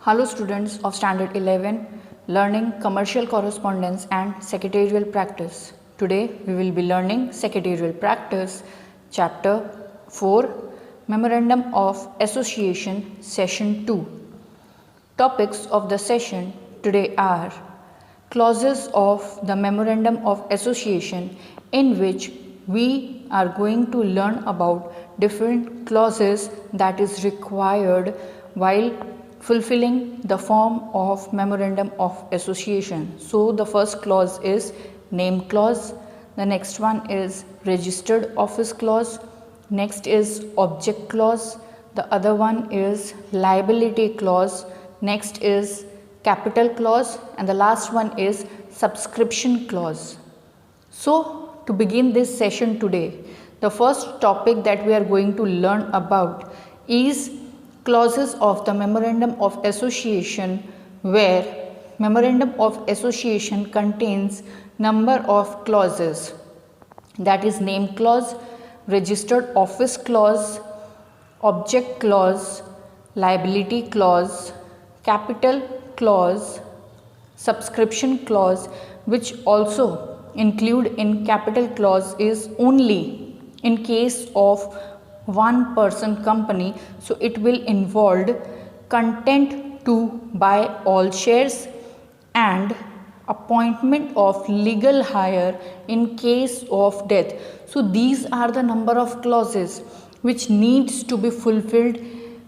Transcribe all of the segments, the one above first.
Hello students of Standard 11, learning Commercial Correspondence and Secretarial Practice. Today we will be learning Secretarial Practice, Chapter 4, Memorandum of Association, Session 2. Topics of the session today are clauses of the Memorandum of Association, in which we are going to learn about different clauses that is required while fulfilling the form of Memorandum of Association. So the first clause is name clause, the next one is registered office clause, next is object clause, the other one is liability clause, next is capital clause, and the last one is subscription clause. So to begin this session today, the first topic that we are going to learn about is clauses of the Memorandum of Association, where Memorandum of Association contains number of clauses, that is name clause, registered office clause, object clause, liability clause, capital clause, subscription clause, which also include in capital clause is only in case of one person company, so it will involve content to buy all shares and appointment of legal hire in case of death. So these are the number of clauses which needs to be fulfilled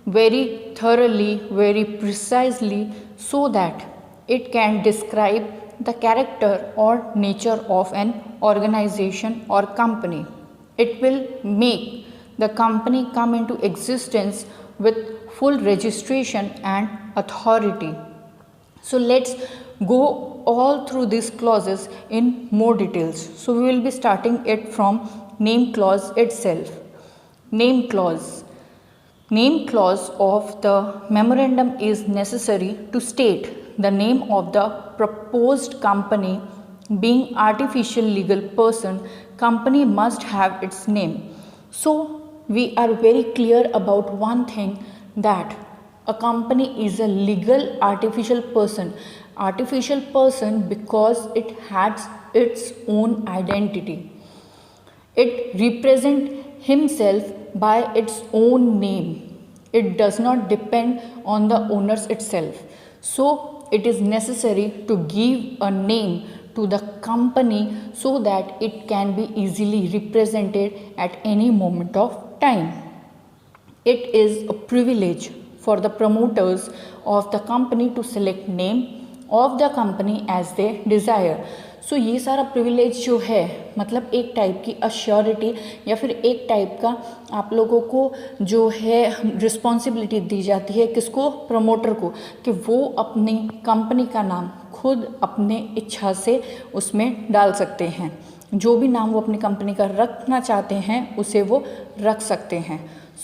very thoroughly, very precisely, so that it can describe the character or nature of an organization or company. It will make the company come into existence with full registration and authority. So let's go all through these clauses in more details. So we will be starting it from name clause itself. Name clause. Name clause of the memorandum is necessary to state the name of the proposed company. Being artificial legal person, company must have its name. So we are very clear about one thing, that a company is a legal artificial person. Artificial person because it has its own identity. It represents himself by its own name. It does not depend on the owners itself. So it is necessary to give a name to the company so that it can be easily represented at any moment of time. It is a privilege for the promoters of the company to select name of the company as they desire. सो ये सारा privilege जो है, मतलब एक type की assurity या फिर एक टाइप का आप लोगों को जो है रिस्पॉन्सिबिलिटी दी जाती है, किसको, प्रमोटर को, कि वो अपनी कंपनी का नाम खुद अपने इच्छा से उसमें डाल सकते हैं। जो भी नाम वो अपनी कंपनी का रखना चाहते हैं उसे वो रख सकते हैं।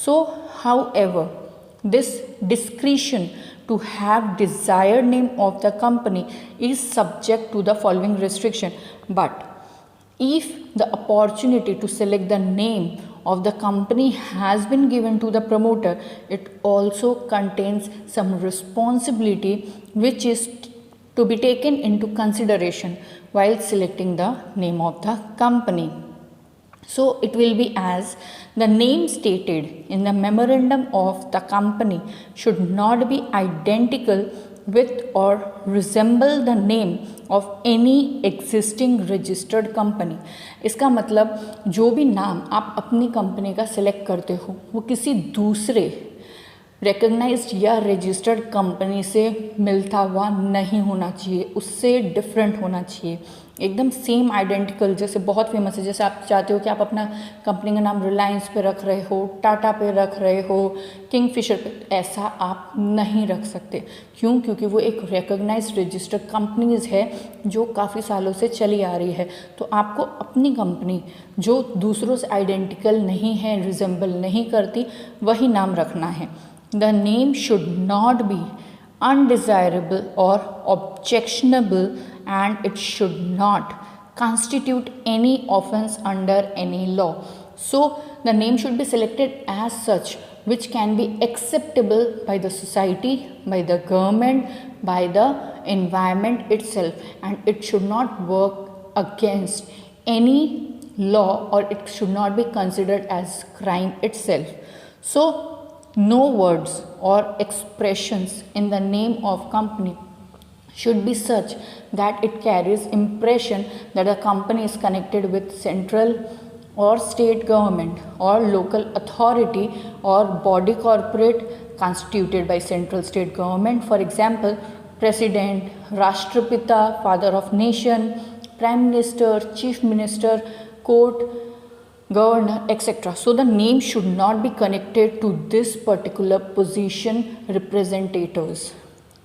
सो however this discretion to have desired name of the company is subject to the following restriction. But if the opportunity to select the name of the company has been given to the promoter, it also contains some responsibility which is to be taken into consideration while selecting the name of the company. So it will be as the name stated in the memorandum of the company should not be identical with or resemble the name of any existing registered company. इसका मतलब जो भी नाम आप अपनी company का select करते हो वो किसी दूसरे रिकग्नाइज्ड या रजिस्टर्ड कंपनी से मिलता हुआ नहीं होना चाहिए, उससे डिफरेंट होना चाहिए, एकदम सेम आइडेंटिकल। जैसे बहुत फेमस है, जैसे आप चाहते हो कि आप अपना कंपनी का नाम रिलायंस पे रख रहे हो, टाटा पे रख रहे हो, किंगफिशर पे, ऐसा आप नहीं रख सकते। क्यों? क्योंकि वो एक रिकग्नाइज्ड रजिस्टर्ड कंपनीज है जो काफ़ी सालों से चली आ रही है। तो आपको अपनी कंपनी जो दूसरों से आइडेंटिकल नहीं है, रिजेंबल नहीं करती, वही नाम रखना है। The name should not be undesirable or objectionable, and it should not constitute any offense under any law. So the name should be selected as such which can be acceptable by the society, by the government, by the environment itself, and it should not work against any law, or it should not be considered as crime itself. So no words or expressions in the name of company should be such that it carries impression that the company is connected with central or state government or local authority or body corporate constituted by central state government. For example, president, Rashtrapita, father of nation, prime minister, chief minister, court, governor, etc. So the name should not be connected to this particular position representatives.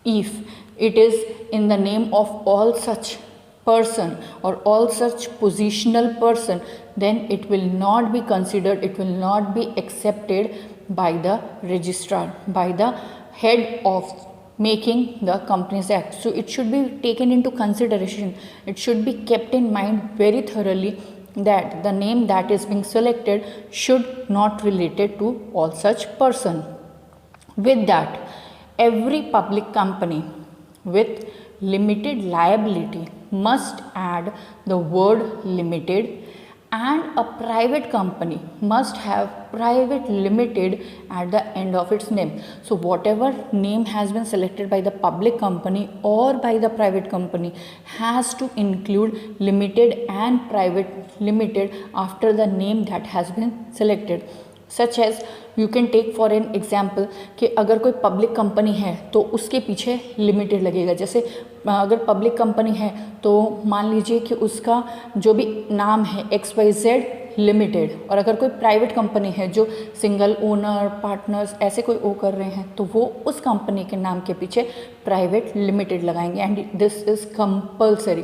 If it is in the name of all such person or all such positional person, then it will not be considered, it will not be accepted by the registrar, by the head of making the Companies Act. So it should be taken into consideration, it should be kept in mind very thoroughly that the name that is being selected should not related to all such person. With that, every public company with limited liability must add the word limited, and a private company must have private limited at the end of its name. So whatever name has been selected by the public company or by the private company has to include limited and private limited after the name that has been selected. Such as you can take for an example कि अगर कोई public company है तो उसके पीछे limited लगेगा। जैसे अगर पब्लिक कंपनी है तो मान लीजिए कि उसका जो भी नाम है XYZ लिमिटेड, और अगर कोई प्राइवेट कंपनी है जो सिंगल ओनर, पार्टनर्स ऐसे कोई ओ कर रहे हैं तो वो उस कंपनी के नाम के पीछे प्राइवेट लिमिटेड लगाएंगे। एंड दिस इज़ कंपल्सरी,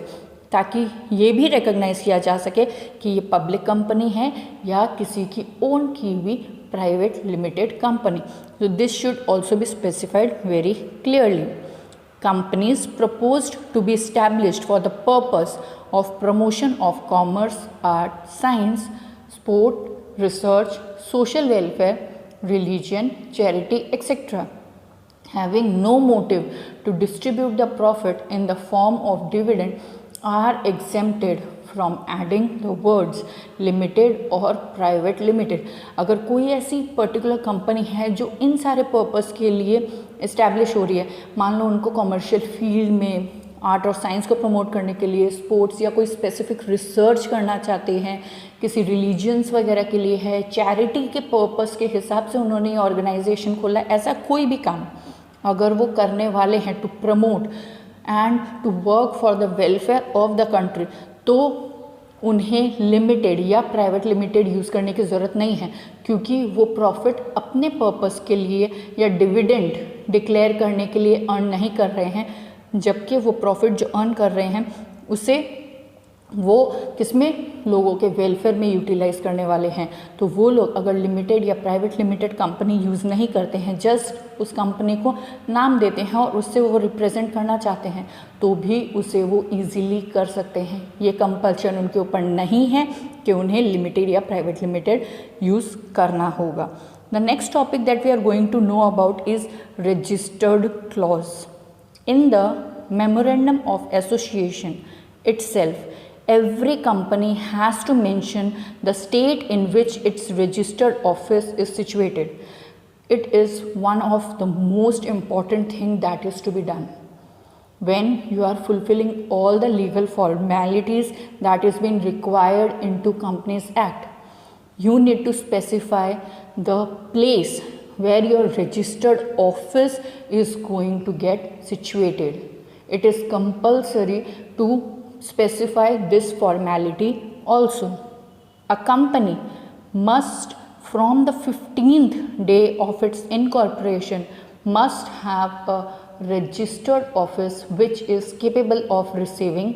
ताकि ये भी रिकॉग्नाइज किया जा सके कि ये पब्लिक कंपनी है या किसी की ओन की हुई private limited company. So this should also be specified very clearly. Companies proposed to be established for the purpose of promotion of commerce, art, science, sport, research, social welfare, religion, charity, etc., having no motive to distribute the profit in the form of dividend, are exempted from adding the words limited or private limited. अगर कोई ऐसी particular company है जो इन सारे purpose के लिए establish हो रही है, मान लो उनको कमर्शियल फील्ड में आर्ट और साइंस को प्रमोट करने के लिए, स्पोर्ट्स या कोई स्पेसिफिक रिसर्च करना चाहते हैं, किसी रिलीजन्स वगैरह के लिए है, चैरिटी के पर्पस के हिसाब से उन्होंने ऑर्गेनाइजेशन खोला, ऐसा कोई भी काम अगर वो करने वाले हैं to promote and to work for the welfare of the country, तो उन्हें लिमिटेड या प्राइवेट लिमिटेड यूज़ करने की ज़रूरत नहीं है, क्योंकि वो प्रॉफिट अपने पर्पस के लिए या डिविडेंड डिक्लेयर करने के लिए अर्न नहीं कर रहे हैं, जबकि वो प्रॉफिट जो अर्न कर रहे हैं उसे वो किसमें, लोगों के वेलफेयर में यूटिलाइज करने वाले हैं। तो वो लोग अगर लिमिटेड या प्राइवेट लिमिटेड कंपनी यूज़ नहीं करते हैं, जस्ट उस कंपनी को नाम देते हैं और उससे वो रिप्रेजेंट करना चाहते हैं, तो भी उसे वो इजीली कर सकते हैं। ये कंपल्शन उनके ऊपर नहीं है कि उन्हें लिमिटेड या प्राइवेट लिमिटेड यूज़ करना होगा। The next topic that we are going to know about is registered clause. In the memorandum of association itself, every company has to mention the state in which its registered office is situated. It is one of the most important thing that is to be done. When you are fulfilling all the legal formalities that is being required into Companies Act, you need to specify the place where your registered office is going to get situated. It is compulsory to specify this formality also. A company must, from the 15th day of its incorporation, must have a registered office which is capable of receiving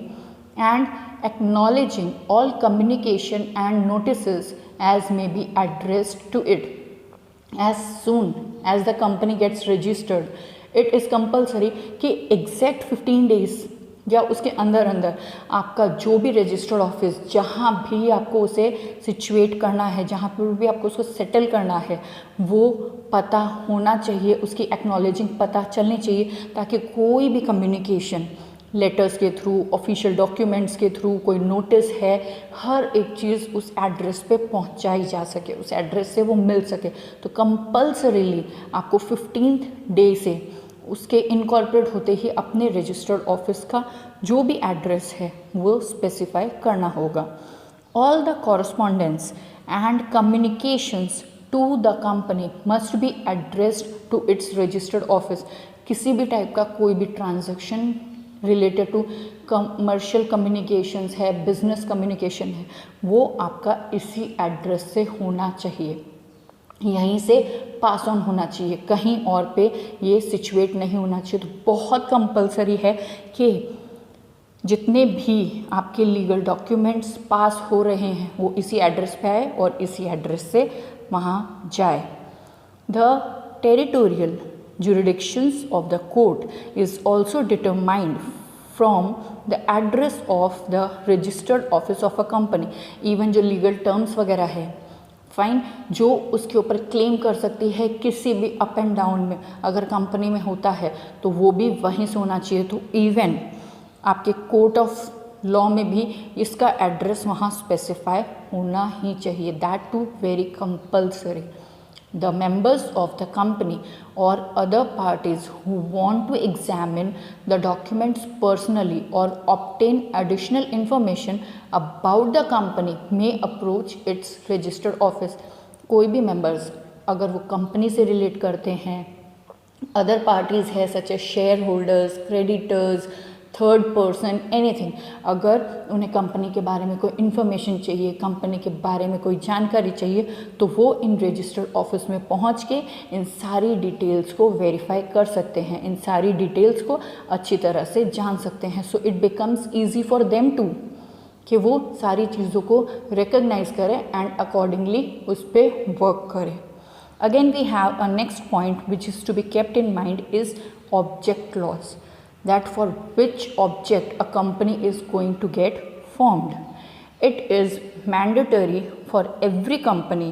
and acknowledging all communication and notices as may be addressed to it. As soon as the company gets registered, it is compulsory कि exact 15 days या उसके अंदर अंदर आपका जो भी registered office जहाँ भी आपको उसे सिचुएट करना है, जहाँ पर भी आपको उसको सेटल करना है, वो पता होना चाहिए, उसकी एक्नॉलेजिंग पता चलनी चाहिए, ताकि कोई भी कम्युनिकेशन लेटर्स के थ्रू, ऑफिशियल डॉक्यूमेंट्स के थ्रू, कोई नोटिस है, हर एक चीज़ उस एड्रेस पे पहुंचाई जा सके, उस एड्रेस से वो मिल सके। तो कंपल्सरीली आपको 15th डे से उसके इनकॉर्पोरेट होते ही अपने रजिस्टर्ड ऑफिस का जो भी एड्रेस है वो स्पेसिफाई करना होगा। All the correspondence and communications to the company must be addressed to its registered office. किसी भी टाइप का कोई भी transaction related to commercial communications है, बिजनेस कम्युनिकेशन है, वो आपका इसी एड्रेस से होना चाहिए, यहीं से पास ऑन होना चाहिए, कहीं और पे ये सिचुएट नहीं होना चाहिए। तो बहुत कंपलसरी है कि जितने भी आपके लीगल डॉक्यूमेंट्स पास हो रहे हैं वो इसी एड्रेस पे आए और इसी एड्रेस से वहाँ जाए। The territorial jurisdictions of the court is also determined from the address of the registered office of a company. even जो legal terms वगैरह है, फाइन, जो उसके ऊपर क्लेम कर सकती है किसी भी अप एंड डाउन में, अगर कंपनी में होता है तो वो भी वहीं से होना चाहिए। तो इवन आपके कोर्ट ऑफ लॉ में भी इसका एड्रेस वहाँ स्पेसिफाई होना ही चाहिए, that too very compulsory. The members of the company or other parties who want to examine the documents personally or obtain additional information about the company may approach its registered office. कोई भी members अगर वो company से relate करते हैं, other parties है such as shareholders, creditors, third person, anything, अगर उन्हें कंपनी के बारे में कोई इन्फॉर्मेशन चाहिए, कंपनी के बारे में कोई जानकारी चाहिए, तो वो इन रजिस्टर्ड ऑफिस में पहुंच के इन सारी डिटेल्स को वेरीफाई कर सकते हैं, इन सारी डिटेल्स को अच्छी तरह से जान सकते हैं। So it becomes easy for them to कि वो सारी चीज़ों को रिकग्नाइज करें एंड अकॉर्डिंगली उस पर वर्क करें। Again we have a next point which is to be kept in mind is object clause, that for which object a company is going to get formed. It is mandatory for every company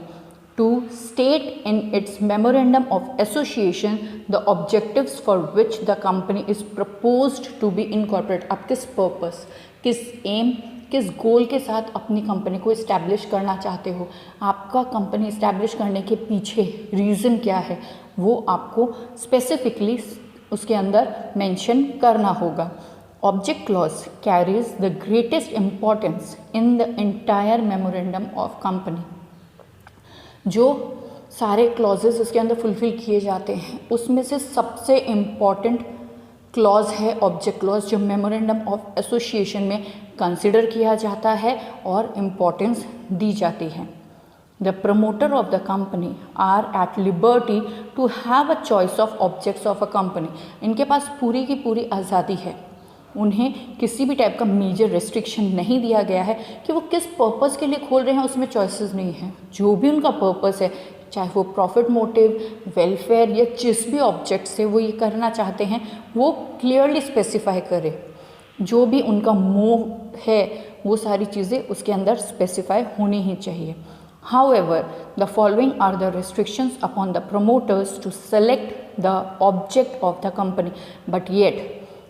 to state in its memorandum of association the objectives for which the company is proposed to be incorporated. आप किस purpose, किस M, किस गोल के साथ अपनी company को establish करना चाहते हो, आपका कंपनी इस्टेब्लिश करने के पीछे रीज़न क्या है, वो आपको स्पेसिफिकली उसके अंदर मेंशन करना होगा। Object clause carries the greatest importance in the entire memorandum of company. जो सारे क्लॉजेस उसके अंदर फुलफिल किए जाते हैं उसमें से सबसे इम्पॉर्टेंट क्लॉज है ऑब्जेक्ट क्लॉज, जो मेमोरेंडम ऑफ एसोसिएशन में कंसिडर किया जाता है और इम्पॉर्टेंस दी जाती है। The promoter of the company are at liberty to have a choice of objects of a company. इनके पास पूरी की पूरी आज़ादी है, उन्हें किसी भी टाइप का मेजर रेस्ट्रिक्शन नहीं दिया गया है कि वो किस पर्पस के लिए खोल रहे हैं, उसमें चॉइसेस नहीं है। जो भी उनका पर्पस है, चाहे वो प्रॉफिट मोटिव, वेलफेयर या जिस भी ऑब्जेक्ट से वो ये करना चाहते हैं, वो क्लियरली स्पेसिफाई करे। जो भी उनका मोह है वो सारी चीज़ें उसके अंदर स्पेसिफाई होनी ही चाहिए। However, the following are the restrictions upon the promoters to select the object of the company. But yet,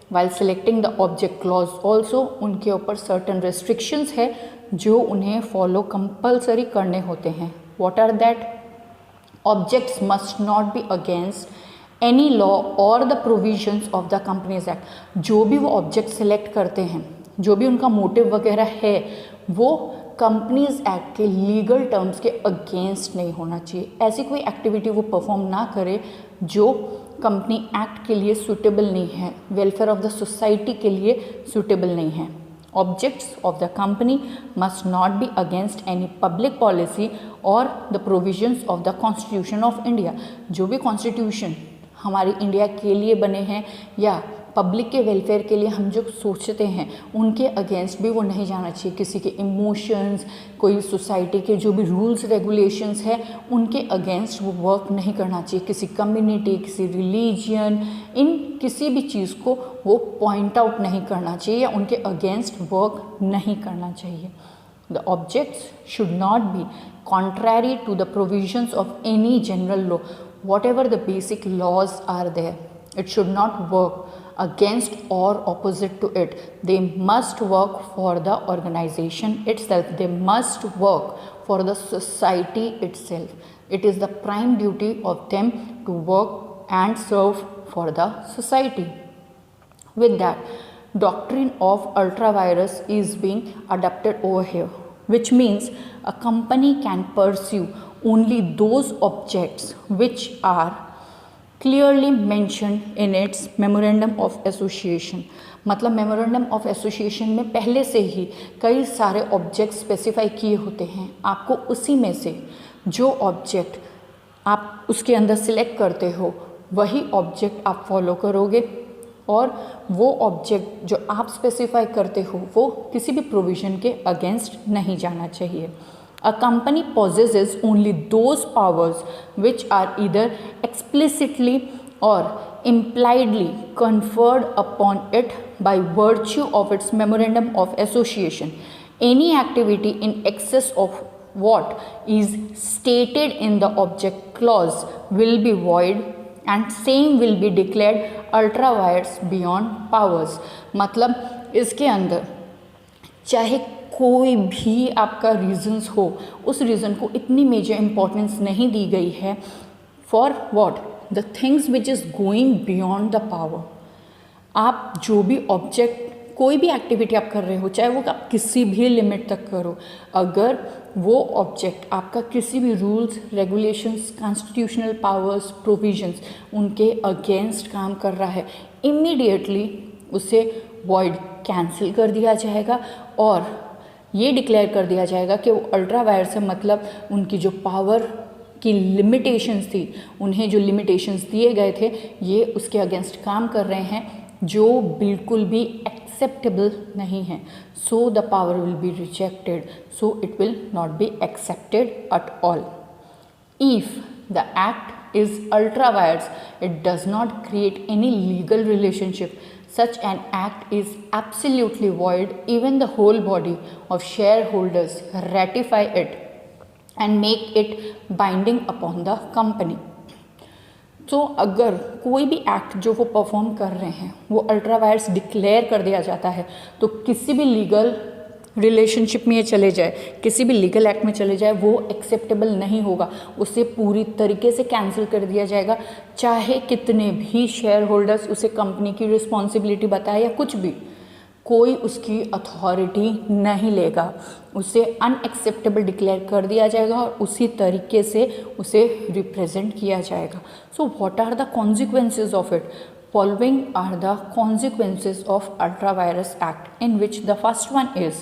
while selecting the object clause also, उनके ऊपर certain restrictions है जो उन्हें follow compulsory करने होते हैं। What are that? Objects must not be against any law or the provisions of the Companies Act. जो भी वो object select करते हैं, जो भी उनका मोटिव वगैरह है, वो कंपनीज एक्ट के लीगल टर्म्स के अगेंस्ट नहीं होना चाहिए। ऐसी कोई एक्टिविटी वो परफॉर्म ना करे जो कंपनी एक्ट के लिए सूटेबल नहीं है, वेलफेयर ऑफ द सोसाइटी के लिए सूटेबल नहीं है। Objects of the company must not be against any public policy और the provisions of the constitution of India. जो भी कॉन्स्टिट्यूशन हमारी इंडिया के लिए बने हैं या पब्लिक के वेलफेयर के लिए हम जो सोचते हैं उनके अगेंस्ट भी वो नहीं जाना चाहिए। किसी के इमोशंस, कोई सोसाइटी के जो भी रूल्स रेगुलेशंस है उनके अगेंस्ट वो वर्क नहीं करना चाहिए। किसी कम्युनिटी, किसी रिलीजियन, इन किसी भी चीज़ को वो पॉइंट आउट नहीं करना चाहिए या उनके अगेंस्ट वर्क नहीं करना चाहिए। The objects should not be contrary to the provisions of any general law, whatever the basic laws are there. It should not work against or opposite to it. They must work for the organization itself. They must work for the society itself. It is the prime duty of them to work and serve for the society. With that, doctrine of ultra-vires is being adopted over here, which means a company can pursue only those objects which are clearly mentioned in its memorandum of association। मतलब memorandum of association में पहले से ही कई सारे object specify किए होते हैं। आपको उसी में से जो ऑब्जेक्ट आप उसके अंदर सिलेक्ट करते हो वही ऑब्जेक्ट आप फॉलो करोगे और वो ऑब्जेक्ट जो आप स्पेसिफाई करते हो वो किसी भी प्रोविजन के अगेंस्ट नहीं जाना चाहिए। A company possesses only those powers which are either explicitly or impliedly conferred upon it by virtue of its memorandum of association. Any activity in excess of what is stated in the object clause will be void and same will be declared ultra vires beyond powers। मतलब इसके अंदर चाहे कोई भी आपका reasons हो, उस reason को इतनी मेजर इंपॉर्टेंस नहीं दी गई है for what the things which is going beyond the power. आप जो भी ऑब्जेक्ट, कोई भी एक्टिविटी आप कर रहे हो, चाहे वो आप किसी भी लिमिट तक करो, अगर वो ऑब्जेक्ट आपका किसी भी rules regulations, constitutional powers, provisions उनके अगेंस्ट काम कर रहा है, इमीडिएटली उसे वॉइड कैंसिल कर दिया जाएगा और ये डिक्लेयर कर दिया जाएगा कि वो अल्ट्रा वायर से मतलब उनकी जो पावर की लिमिटेशंस थी, उन्हें जो लिमिटेशंस दिए गए थे, ये उसके अगेंस्ट काम कर रहे हैं जो बिल्कुल भी एक्सेप्टेबल नहीं है। So the power will be rejected, so it will not be accepted at all. If the act is ultra vires, it does not create any legal relationship. Such an act is absolutely void even the whole body of shareholders ratify it and make it binding upon the company। तो अगर कोई भी act जो वो perform कर रहे हैं वो अल्ट्रा वायर्स डिक्लेयर कर दिया जाता है तो किसी भी लीगल रिलेशनशिप में ये चले जाए, किसी भी लीगल एक्ट में चले जाए, वो एक्सेप्टेबल नहीं होगा, उसे पूरी तरीके से कैंसिल कर दिया जाएगा। चाहे कितने भी शेयर होल्डर्स उसे कंपनी की रिस्पॉन्सिबिलिटी बताए या कुछ भी, कोई उसकी अथॉरिटी नहीं लेगा, उसे अनएक्सेप्टेबल डिक्लेयर कर दिया जाएगा और उसी तरीके से उसे रिप्रेजेंट किया जाएगा। So what are the consequences of it? Following are the consequences of Ultra Vires Act, in which the first one is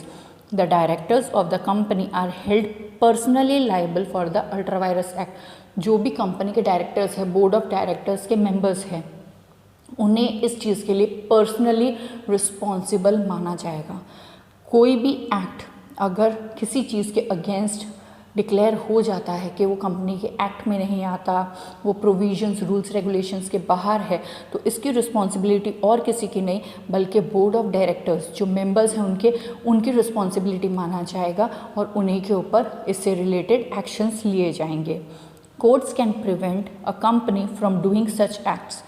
the directors of the company are held personally liable for the Ultra Vires Act। जो भी company के directors हैं, board of directors के members हैं, उन्हें इस चीज़ के लिए पर्सनली रिस्पॉन्सिबल माना जाएगा। कोई भी एक्ट अगर किसी चीज़ के अगेंस्ट डिक्लेयर हो जाता है कि वो कंपनी के एक्ट में नहीं आता, वो प्रोविजंस, रूल्स, रेगुलेशंस के बाहर है, तो इसकी रिस्पॉन्सिबिलिटी और किसी की नहीं बल्कि बोर्ड ऑफ डायरेक्टर्स जो मेंबर्स हैं उनकी रिस्पॉन्सिबिलिटी माना जाएगा और उन्हीं के ऊपर इससे रिलेटेड एक्शंस लिए जाएंगे। Courts can prevent a company from doing such acts.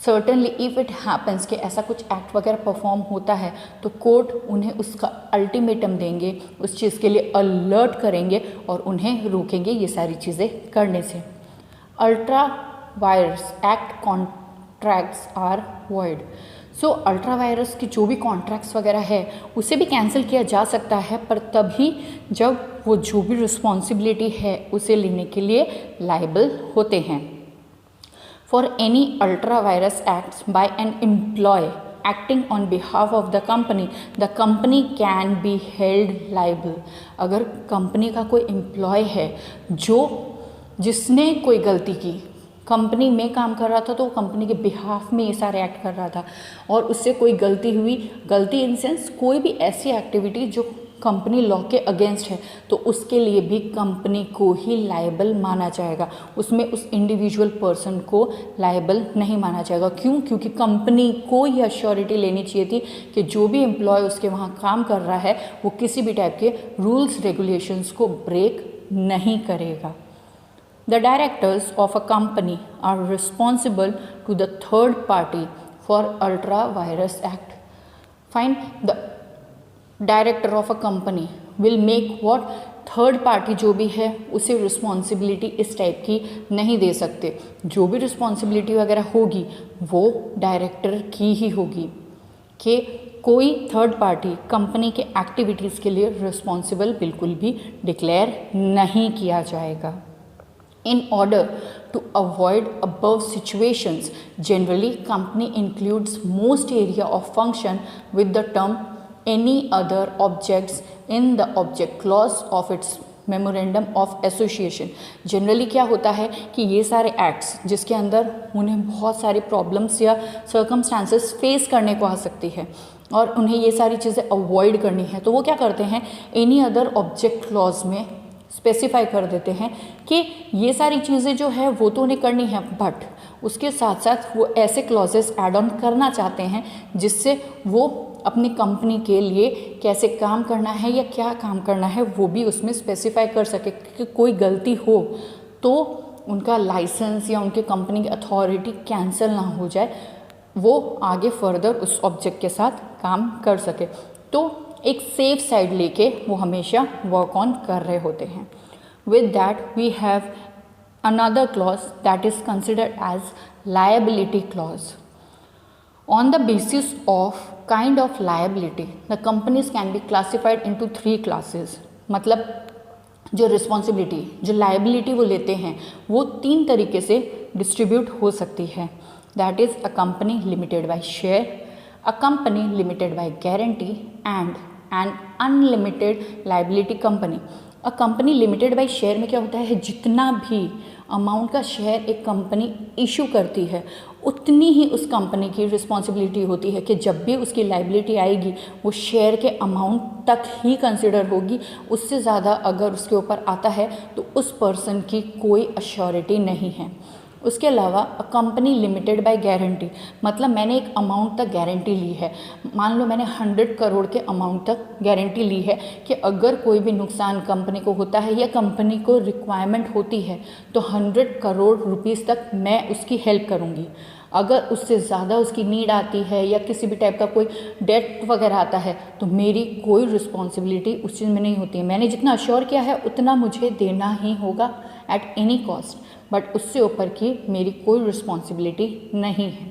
Certainly if it happens कि ऐसा कुछ एक्ट वगैरह परफॉर्म होता है तो कोर्ट उन्हें उसका अल्टीमेटम देंगे, उस चीज़ के लिए अलर्ट करेंगे और उन्हें रोकेंगे ये सारी चीज़ें करने से। Ultra vires act contracts are void. So ultra vires की जो भी कॉन्ट्रैक्ट्स वगैरह है उसे भी कैंसिल किया जा सकता है, पर तभी जब वो जो भी रिस्पॉन्सिबिलिटी है उसे लेने के लिए लायबल होते हैं। For any ultra vires acts by an employee acting on behalf of the company can be held liable. अगर कंपनी का कोई एम्प्लॉय है जिसने कोई गलती की, कंपनी में काम कर रहा था तो कंपनी के बिहाफ में ये सारे एक्ट कर रहा था और उससे कोई गलती हुई, गलती इन सेंस कोई भी ऐसी एक्टिविटी जो कंपनी लॉ के अगेंस्ट है, तो उसके लिए भी कंपनी को ही लायबल माना जाएगा, उसमें उस इंडिविजुअल पर्सन को लायबल नहीं माना जाएगा। क्यों? क्योंकि कंपनी को यह अश्योरिटी लेनी चाहिए थी कि जो भी एम्प्लॉय उसके वहाँ काम कर रहा है वो किसी भी टाइप के रूल्स रेगुलेशंस को ब्रेक नहीं करेगा। The directors of a company are responsible to the third party for Ultra Virus Act. Fine. The director of a company will make what? Third party जो भी है उसे रिस्पॉन्सिबिलिटी इस type की नहीं दे सकते। जो भी रिस्पॉन्सिबिलिटी वगैरह होगी वो डायरेक्टर की ही होगी कि कोई थर्ड पार्टी कंपनी के एक्टिविटीज़ के लिए रिस्पॉन्सिबल बिल्कुल भी डिक्लेयर नहीं किया जाएगा। In order to avoid above situations, generally company includes most area of function with the term any other objects in the object clause of its memorandum of association. Generally क्या होता है कि ये सारे एक्ट्स जिसके अंदर उन्हें बहुत सारी प्रॉब्लम्स या सर्कमस्टांसेस फेस करने को आ सकती है और उन्हें ये सारी चीज़ें अवॉइड करनी है, तो वो क्या करते हैं, एनी अदर ऑब्जेक्ट क्लॉज में स्पेसिफाई कर देते हैं कि ये सारी चीज़ें जो है वो तो उन्हें करनी है, बट उसके साथ साथ वो ऐसे क्लॉजेस ऐड ऑन करना चाहते हैं जिससे वो अपनी कंपनी के लिए कैसे काम करना है या क्या काम करना है वो भी उसमें स्पेसिफाई कर सके कि कोई गलती हो तो उनका लाइसेंस या उनके कंपनी की अथॉरिटी कैंसिल ना हो जाए, वो आगे फर्दर उस ऑब्जेक्ट के साथ काम कर सके। तो एक सेफ साइड लेके वो हमेशा वर्क ऑन कर रहे होते हैं। With that we have another clause that is considered as liability clause. On the basis of kind of liability the companies can be classified into 3 classes. मतलब जो रिस्पॉन्सिबिलिटी, जो लायबिलिटी वो लेते हैं वो 3 तरीके से डिस्ट्रीब्यूट हो सकती है। That is a company limited by share, a company limited by guarantee and an unlimited liability company। a company limited by share में क्या होता है, जितना भी अमाउंट का शेयर एक कंपनी इशू करती है उतनी ही उस कंपनी की रिस्पॉन्सिबिलिटी होती है कि जब भी उसकी लाइबिलिटी आएगी वो शेयर के अमाउंट तक ही कंसिडर होगी, उससे ज़्यादा अगर उसके ऊपर आता है तो उस पर्सन की कोई अश्योरिटी नहीं है। उसके अलावा कंपनी लिमिटेड बाय गारंटी, मतलब मैंने एक अमाउंट तक गारंटी ली है, मान लो मैंने 100 करोड़ के अमाउंट तक गारंटी ली है कि अगर कोई भी नुकसान कंपनी को होता है या कंपनी को रिक्वायरमेंट होती है तो 100 करोड़ रुपीस तक मैं उसकी हेल्प करूँगी। अगर उससे ज़्यादा उसकी नीड आती है या किसी भी टाइप का कोई डेट वगैरह आता है तो मेरी कोई रिस्पॉन्सिबिलिटी उस चीज़ में नहीं होती है। मैंने जितना अश्योर किया है उतना मुझे देना ही होगा एट एनी कॉस्ट, बट उससे ऊपर की मेरी कोई रिस्पॉन्सिबिलिटी नहीं है।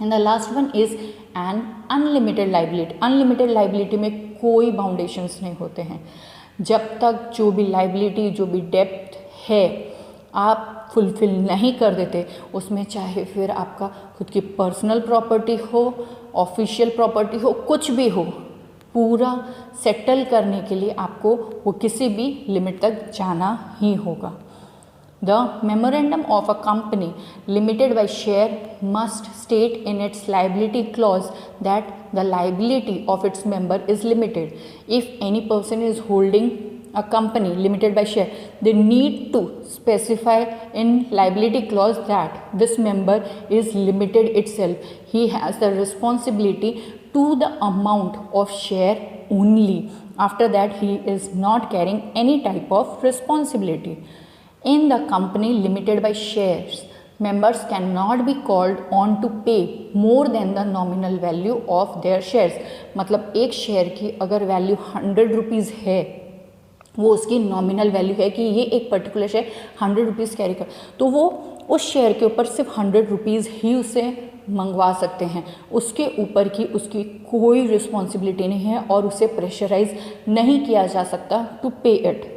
And the last one is an unlimited liability. Unlimited liability में कोई बाउंडेशंस नहीं होते हैं। जब तक जो भी लाइबिलिटी, जो भी डेप्थ है आप फुलफिल नहीं कर देते, उसमें चाहे फिर आपका खुद की पर्सनल प्रॉपर्टी हो, ऑफिशियल प्रॉपर्टी हो, कुछ भी हो, पूरा सेटल करने के लिए आपको वो किसी भी लिमिट तक जाना ही होगा। The memorandum of a company limited by share must state in its liability clause that the liability of its member is limited. If any person is holding a company limited by share, they need to specify in liability clause that this member is limited itself. He has the responsibility to the amount of share only. After that, he is not carrying any type of responsibility. In the company limited by shares, members cannot be called on to pay more than the nominal value of their shares. मतलब एक share की अगर value 100 rupees है, वो उसकी nominal value है कि ये एक पर्टिकुलर शेयर 100 रुपीज़ कैरी कर, तो वो उस शेयर के ऊपर सिर्फ 100 रुपीज़ ही उसे मंगवा सकते हैं, उसके ऊपर की उसकी कोई रिस्पॉन्सिबिलिटी नहीं है और उसे प्रेशराइज नहीं किया जा सकता टू पे it.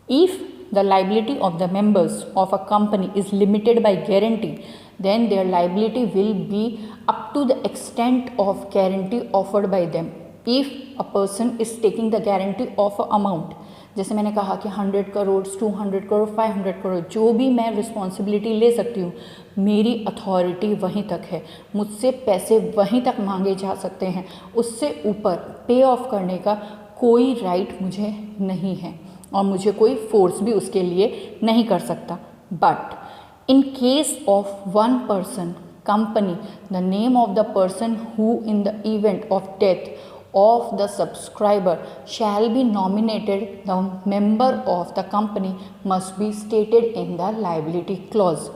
If the liability of the members of a company is limited by guarantee, then their liability will be up to the extent of guarantee offered by them. If a person is taking the guarantee of a amount, जैसे मैंने कहा कि 100 करोड़, 200 करोड़, 500 करोड़, जो भी मैं responsibility ले सकती हूँ, मेरी अथॉरिटी वहीं तक है, मुझसे पैसे वहीं तक मांगे जा सकते हैं, उससे ऊपर पे ऑफ करने का कोई राइट मुझे नहीं है और मुझे कोई फोर्स भी उसके लिए नहीं कर सकता। But in case of one person company, the name of the person who in the event of death of the subscriber shall be nominated, the member of the company must be stated in the liability clause.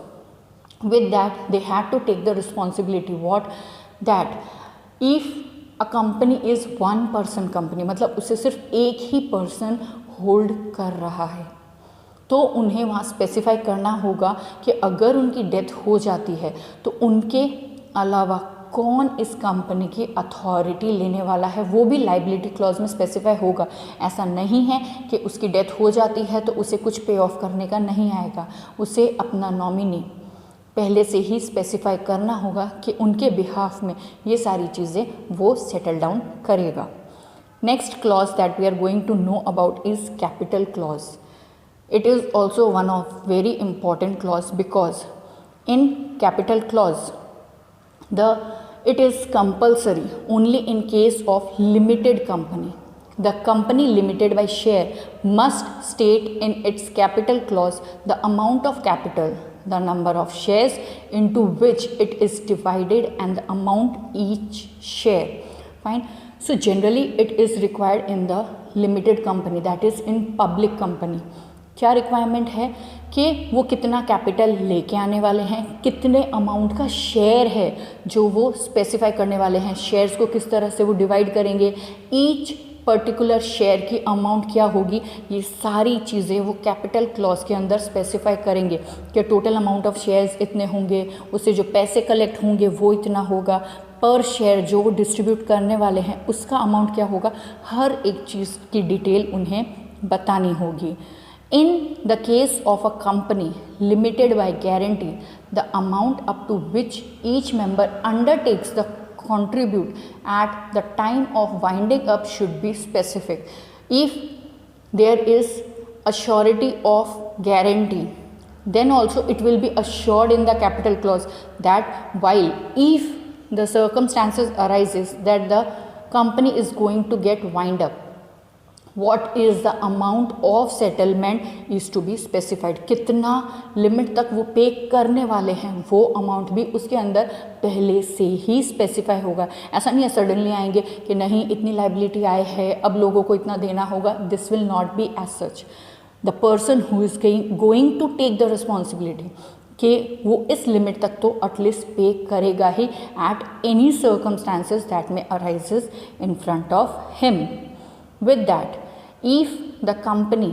With that, they had to take the responsibility. What? That if a company is one person company, मतलब उसे सिर्फ एक ही person hold कर रहा है, तो उन्हें वहाँ स्पेसिफाई करना होगा कि अगर उनकी डेथ हो जाती है तो उनके अलावा कौन इस कंपनी की अथॉरिटी लेने वाला है, वो भी लाइबिलिटी क्लॉज में स्पेसिफाई होगा। ऐसा नहीं है कि उसकी डेथ हो जाती है तो उसे कुछ पे ऑफ करने का नहीं आएगा, उसे अपना नॉमिनी पहले से ही स्पेसिफाई करना होगा कि उनके बिहाफ में ये सारी चीज़ें वो सेटल डाउन करेगा। Next clause that we are going to know about is capital clause. It is also one of very important clause because in capital clause it is compulsory only in case of limited company. The company limited by share must state in its capital clause the amount of capital, the number of shares into which it is divided and the amount each share. Fine. So generally it is required in the limited company, that is in public company. क्या requirement है कि वो कितना capital लेके आने वाले हैं, कितने अमाउंट का शेयर है जो वो स्पेसिफाई करने वाले हैं, शेयर्स को किस तरह से वो डिवाइड करेंगे, ईच पर्टिकुलर शेयर की अमाउंट क्या होगी, ये सारी चीज़ें वो कैपिटल क्लॉज के अंदर स्पेसिफाई करेंगे कि टोटल अमाउंट ऑफ शेयर्स इतने होंगे, उससे जो पैसे कलेक्ट होंगे वो इतना होगा, पर शेयर जो वो डिस्ट्रीब्यूट करने वाले हैं उसका अमाउंट क्या होगा, हर एक चीज़ की डिटेल उन्हें बतानी होगी। In the case of a company limited by guarantee, the amount up to which each member undertakes the contribute at the time of winding up should be specific. If there is a surety of guarantee, then also it will be assured in the capital clause that while if the circumstances arises that the company is going to get wind up, what is the amount of settlement is to be specified. कितना limit तक वो पे करने वाले हैं वो amount भी उसके अंदर पहले से ही स्पेसिफाई होगा। ऐसा नहीं है सडनली आएंगे कि नहीं इतनी लाइबिलिटी आए है अब लोगों को इतना देना होगा, this will not be as such. The person who is going to take the responsibility कि वो इस लिमिट तक तो एटलीस्ट पे करेगा ही एट एनी सर्कमस्टांसेस दैट में arises in front of him. With that, if the company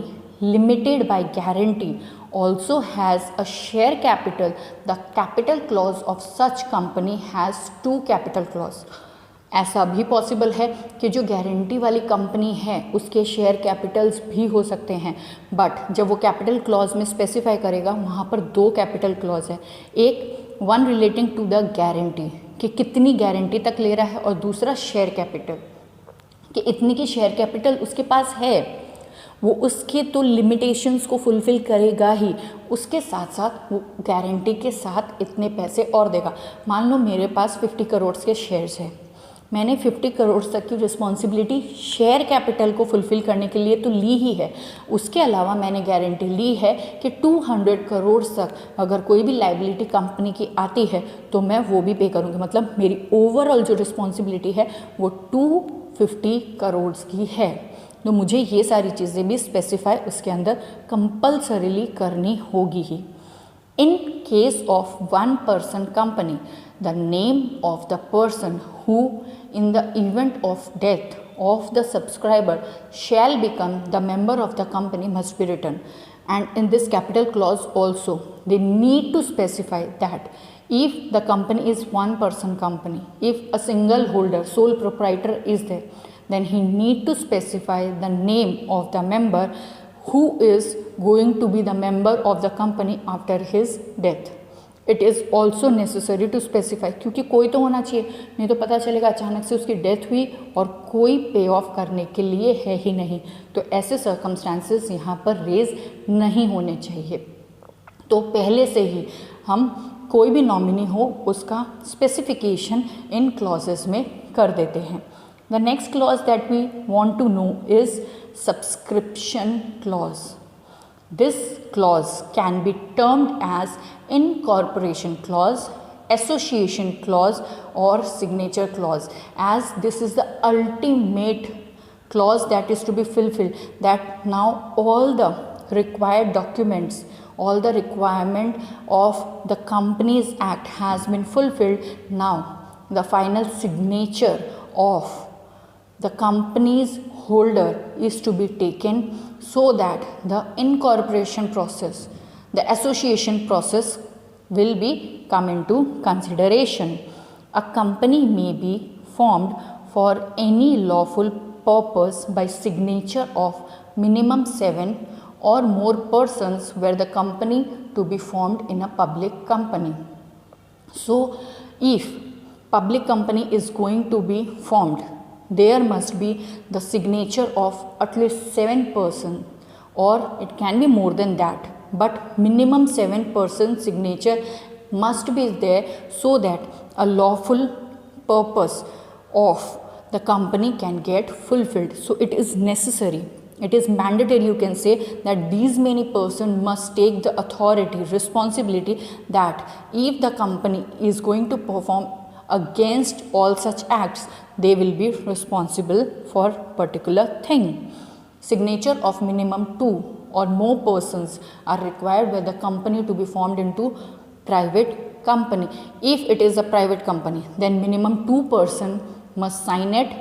limited by guarantee also has a share capital, the capital clause of such company has two capital clause. ऐसा भी possible है कि जो guarantee वाली company है उसके share Capitals भी हो सकते हैं, बट जब वो कैपिटल क्लॉज में स्पेसिफाई करेगा वहाँ पर दो कैपिटल क्लॉज है, एक one relating to the guarantee कि कितनी गारंटी तक ले रहा है और दूसरा शेयर कैपिटल कि इतनी की शेयर कैपिटल उसके पास है, वो उसके तो लिमिटेशंस को फुलफ़िल करेगा ही, उसके साथ साथ वो गारंटी के साथ इतने पैसे और देगा। मान लो मेरे पास 50 करोड़ के शेयर्स हैं, मैंने 50 करोड़ तक की रिस्पॉन्सिबिलिटी शेयर कैपिटल को फुलफ़िल करने के लिए तो ली ही है, उसके अलावा मैंने गारंटी ली है कि 200 करोड़ तक अगर कोई भी लाइबिलिटी कंपनी की आती है तो मैं वो भी पे करूँगी। मतलब मेरी ओवरऑल जो रिस्पॉन्सिबिलिटी है वो 250 करोड़ की है, तो मुझे ये सारी चीज़ें भी स्पेसिफाई उसके अंदर कंपल्सरीली करनी होगी ही। In case of one person company, the name of the person who in the event of death of the subscriber shall become the member of the company must be written. and in this capital clause also they need to specify that if the company is one person company, if a single holder, sole proprietor is there, then he need to specify the name of the member who is going to be the member of the company after his death. It is also necessary to specify, क्योंकि कोई तो होना चाहिए, नहीं तो पता चलेगा अचानक से उसकी डेथ हुई और कोई पे ऑफ करने के लिए है ही नहीं, तो ऐसे सर्कमस्टांसेस यहाँ पर रेज नहीं होने चाहिए। तो पहले से ही हम कोई भी नॉमिनी हो उसका स्पेसिफिकेशन इन क्लॉजेस में कर देते हैं। The next clause that we want to know is subscription clause. This clause can be termed as incorporation clause, association clause or signature clause, as this is the ultimate clause that is to be fulfilled, that now all the required documents, all the requirement of the Companies Act has been fulfilled. Now the final signature of the company's holder is to be taken so that the incorporation process, the association process will be come into consideration. A company may be formed for any lawful purpose by signature of minimum 7 or more persons where the company to be formed in a public company. So if public company is going to be formed, there must be the signature of at least 7 persons, or it can be more than that, but minimum 7 persons signature must be there so that a lawful purpose of the company can get fulfilled. So it is necessary, it is mandatory, you can say, that these many persons must take the authority, responsibility, that if the company is going to perform against all such acts, they will be responsible for particular thing. Signature of minimum 2 or more persons are required where the company to be formed into private company. If it is a private company, then minimum 2 person must sign it,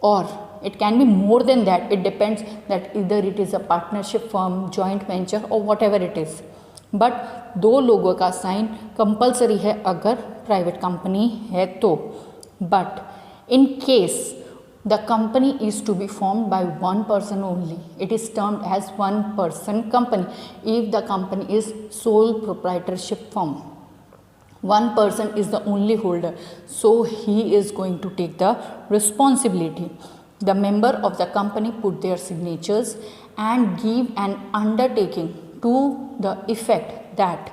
or it can be more than that. It depends that either it is a partnership firm, joint venture or whatever it is. But 2 लोगों का sign compulsory है अगर private company है तो। But in case the company is to be formed by 1 person only, it is termed as 1 person company. If the company is sole proprietorship firm, 1 person is the only holder, so he is going to take the responsibility. The member of the company put their signatures and give an undertaking to the effect that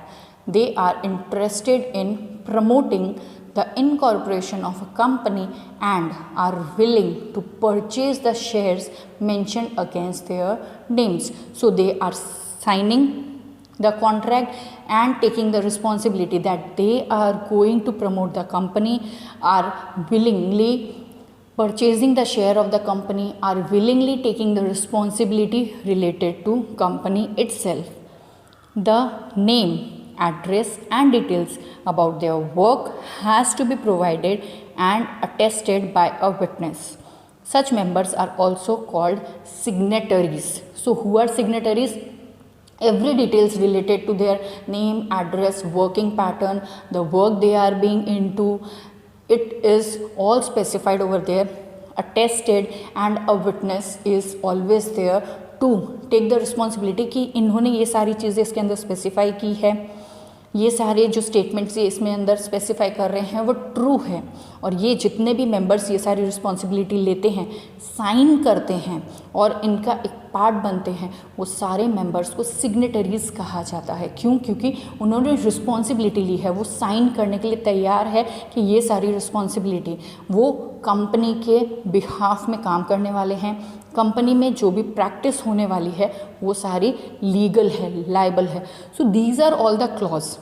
they are interested in promoting the incorporation of a company and are willing to purchase the shares mentioned against their names. So they are signing the contract and taking the responsibility that they are going to promote the company, are willingly purchasing the share of the company, are willingly taking the responsibility related to company itself. The name, address and details about their work has to be provided and attested by a witness. Such members are also called signatories. So who are signatories? Every details related to their name, address, working pattern, the work they are being into, it is all specified over there, attested, and a witness is always there to take the responsibility कि इन्होंने ये सारी चीज़ें इसके अंदर specify की है, ये सारे जो स्टेटमेंट्स ये इसमें अंदर स्पेसिफाई कर रहे हैं वो ट्रू है, और ये जितने भी मेंबर्स ये सारी रिस्पॉन्सिबिलिटी लेते हैं, साइन करते हैं और इनका एक पार्ट बनते हैं, वो सारे मेंबर्स को सिग्नेटरीज कहा जाता है। क्यों? क्योंकि उन्होंने रिस्पॉन्सिबिलिटी ली है, वो साइन करने के लिए तैयार है कि ये सारी रिस्पॉन्सिबिलिटी वो कंपनी के बिहाफ में काम करने वाले हैं, कंपनी में जो भी प्रैक्टिस होने वाली है वो सारी लीगल है, लायबल है। So these are all the clause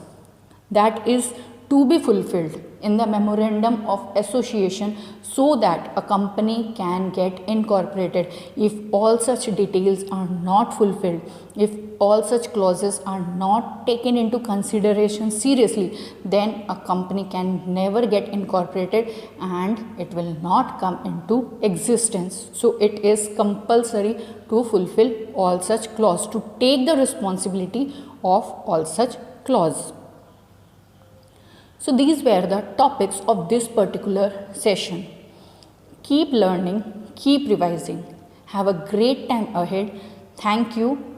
that is to be fulfilled in the memorandum of association so that a company can get incorporated. If all such details are not fulfilled, if all such clauses are not taken into consideration seriously, then a company can never get incorporated and it will not come into existence. So it is compulsory to fulfill all such clause, to take the responsibility of all such clause. So these were the topics of this particular session. Keep learning, keep revising. Have a great time ahead. Thank you.